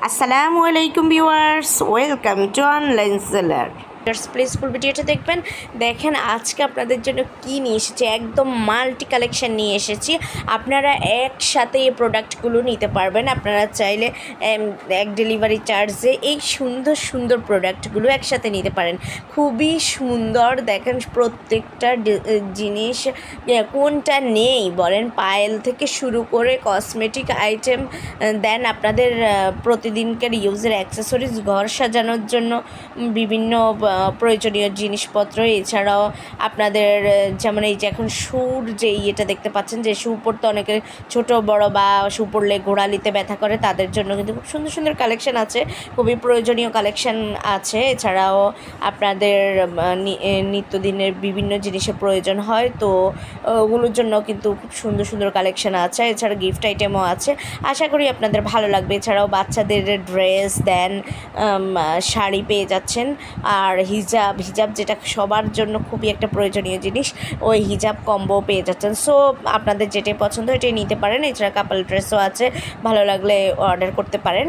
আসসালামু আলাইকুম viewers, welcome to online seller. Please ফুল ভিডিওটা দেখেন আজকে আপনাদের জন্য কি নিয়ে এসেছি। একদম মাল্টি কালেকশন নিয়ে এসেছি। আপনারা একসাথে এই প্রোডাক্টগুলো নিতে পারবেন। আপনারা চাইলে এক ডেলিভারি চার্জে এই সুন্দর সুন্দর প্রোডাক্টগুলো একসাথে নিতে পারেন। খুবই সুন্দর, দেখেন প্রত্যেকটা জিনিস কোনটা নেই বলেন, পায়েল থেকে শুরু করে কসমেটিক আইটেম, দেন আপনাদের প্রতিদিনকার ইউজের অ্যাক্সেসরিজ, ঘর সাজানোর জন্য বিভিন্ন প্রয়োজনীয় জিনিসপত্র। এছাড়াও আপনাদের যেমন এই যে এখন শুর যে ইয়েটা দেখতে পাচ্ছেন, যে শু পরতে অনেকে ছোট বড় বা শু পরলে গোড়ালিতে ব্যথা করে, তাদের জন্য কিন্তু খুব সুন্দর সুন্দর কালেকশন আছে, খুবই প্রয়োজনীয় কালেকশন আছে। এছাড়াও আপনাদের নিত্যদিনের বিভিন্ন জিনিসের প্রয়োজন হয়, তো ওগুলোর জন্য কিন্তু খুব সুন্দর সুন্দর কালেকশন আছে। এছাড়া গিফট আইটেমও আছে, আশা করি আপনাদের ভালো লাগবে। এছাড়াও বাচ্চাদের ড্রেস, দেন শাড়ি পেয়ে যাচ্ছেন, আর হিজাব যেটা সবার জন্য খুবই একটা প্রয়োজনীয় জিনিস, ওই হিজাব কম্বো পেয়ে যাচ্ছেন। সো আপনাদের যেটাই পছন্দ এটাই নিতে পারেন। এছাড়া কাপল ড্রেসও আছে, ভালো লাগলে অর্ডার করতে পারেন।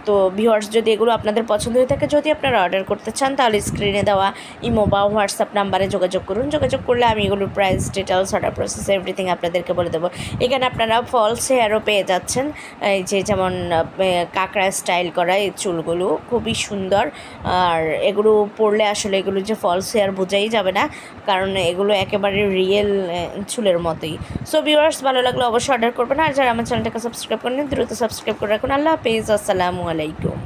তো ভিউয়ার্স, যদি এগুলো আপনাদের পছন্দ হয়ে থাকে, যদি আপনারা অর্ডার করতে চান, তাহলে স্ক্রিনে দেওয়া ইমো বা হোয়াটসঅ্যাপ নাম্বারে যোগাযোগ করুন। যোগাযোগ করলে আমি এগুলোর price, details, order process everything আপনাদেরকে বলে দেবো। এখানে আপনারা ফলস হেয়ারও পেয়ে যাচ্ছেন, এই যে যেমন কাঁকড়া স্টাইল করা এই চুলগুলো খুবই সুন্দর। আর এগুলো পরলে আসলে এগুলো যে ফলস হেয়ার বোঝাই যাবে না, কারণ এগুলো একেবারে রিয়েল চুলের মতোই। সো ভিউয়ার্স, ভালো লাগলে অবশ্যই অর্ডার করবেন। আর যারা আমার চ্যানেলটাকে সাবস্ক্রাইব করেন, দ্রুত সাবস্ক্রাইব করে রাখুন। আল্লাহ হাফেজ, আসসালামু আলাইকুম।